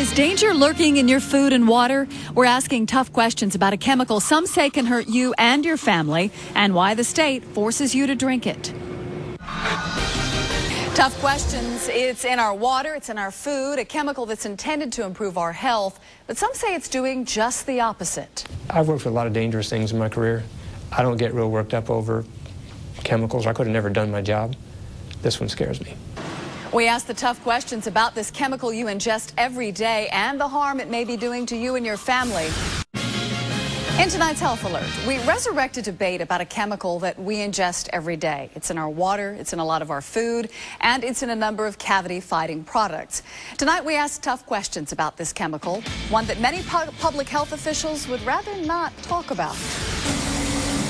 Is danger lurking in your food and water? We're asking tough questions about a chemical some say can hurt you and your family, and why the state forces you to drink it. Tough questions. It's in our water, it's in our food, a chemical that's intended to improve our health, but some say it's doing just the opposite. I've worked with a lot of dangerous things in my career. I don't get real worked up over chemicals. I could have never done my job. This one scares me. We ask the tough questions about this chemical you ingest every day and the harm it may be doing to you and your family. In tonight's Health Alert, we resurrect a debate about a chemical that we ingest every day. It's in our water, it's in a lot of our food, and it's in a number of cavity-fighting products. Tonight we ask tough questions about this chemical, one that many public health officials would rather not talk about.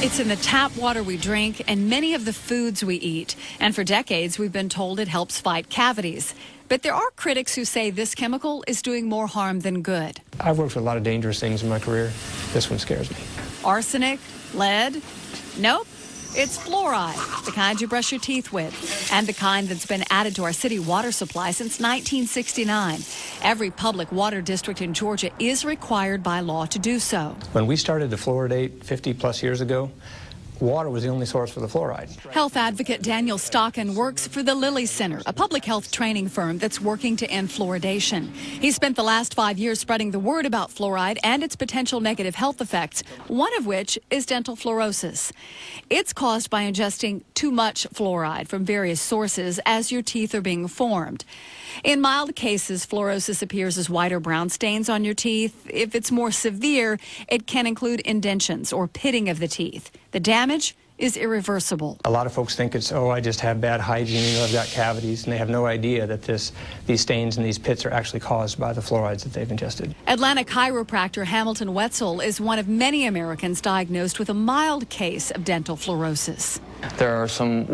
It's in the tap water we drink and many of the foods we eat. And for decades, we've been told it helps fight cavities. But there are critics who say this chemical is doing more harm than good. I've worked with a lot of dangerous things in my career. This one scares me. Arsenic? Lead? Nope. It's fluoride, the kind you brush your teeth with, and the kind that's been added to our city water supply since 1969. Every public water district in Georgia is required by law to do so. When we started to fluoridate 50-plus years ago, water was the only source for the fluoride. Health advocate Daniel Stockin works for the Lilly Center, a public health training firm that's working to end fluoridation. He spent the last 5 years spreading the word about fluoride and its potential negative health effects, one of which is dental fluorosis. It's caused by ingesting too much fluoride from various sources as your teeth are being formed. In mild cases, fluorosis appears as white or brown stains on your teeth. If it's more severe, it can include indentions or pitting of the teeth. The damage is irreversible. A lot of folks think it's, oh, I just have bad hygiene, or I've got cavities, and they have no idea that these stains and these pits are actually caused by the fluorides that they've ingested. Atlanta chiropractor Hamilton Wetzel is one of many Americans diagnosed with a mild case of dental fluorosis. There are some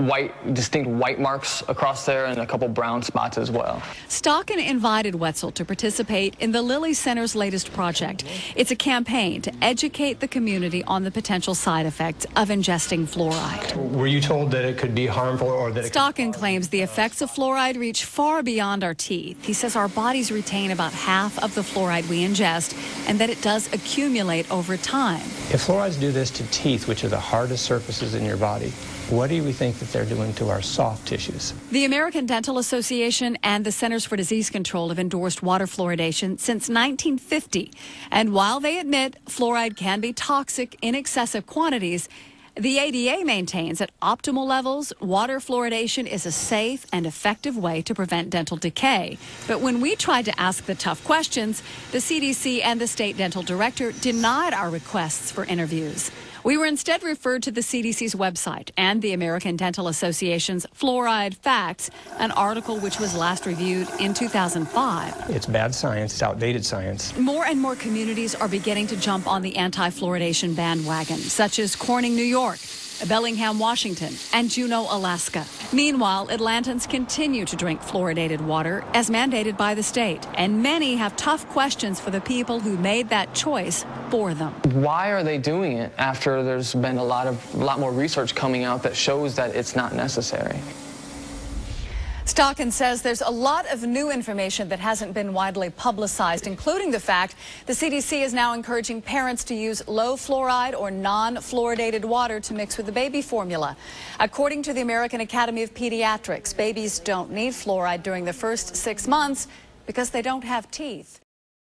distinct white marks across there and a couple brown spots as well. Stockin invited Wetzel to participate in the Lilly Center's latest project. It's a campaign to educate the community on the potential side effects of ingesting fluoride. Were you told that it could be harmful or that Stockin claims the effects of fluoride reach far beyond our teeth. He says our bodies retain about half of the fluoride we ingest and that it does accumulate over time. If fluorides do this to teeth, which are the hardest surfaces in your body, what do we think that they're doing to our soft tissues? The American Dental Association and the Centers for Disease Control have endorsed water fluoridation since 1950. And while they admit fluoride can be toxic in excessive quantities, the ADA maintains at optimal levels, water fluoridation is a safe and effective way to prevent dental decay. But when we tried to ask the tough questions, the CDC and the state dental director denied our requests for interviews. We were instead referred to the CDC's website and the American Dental Association's Fluoride Facts, an article which was last reviewed in 2005. It's bad science, it's outdated science. More and more communities are beginning to jump on the anti-fluoridation bandwagon, such as Corning, New York, Bellingham, Washington, and Juneau, Alaska. Meanwhile, Atlantans continue to drink fluoridated water as mandated by the state, and many have tough questions for the people who made that choice for them. Why are they doing it after there's been a lot more research coming out that shows that it's not necessary? Stockin says there's a lot of new information that hasn't been widely publicized, including the fact the CDC is now encouraging parents to use low fluoride or non-fluoridated water to mix with the baby formula. According to the American Academy of Pediatrics, babies don't need fluoride during the first 6 months because they don't have teeth.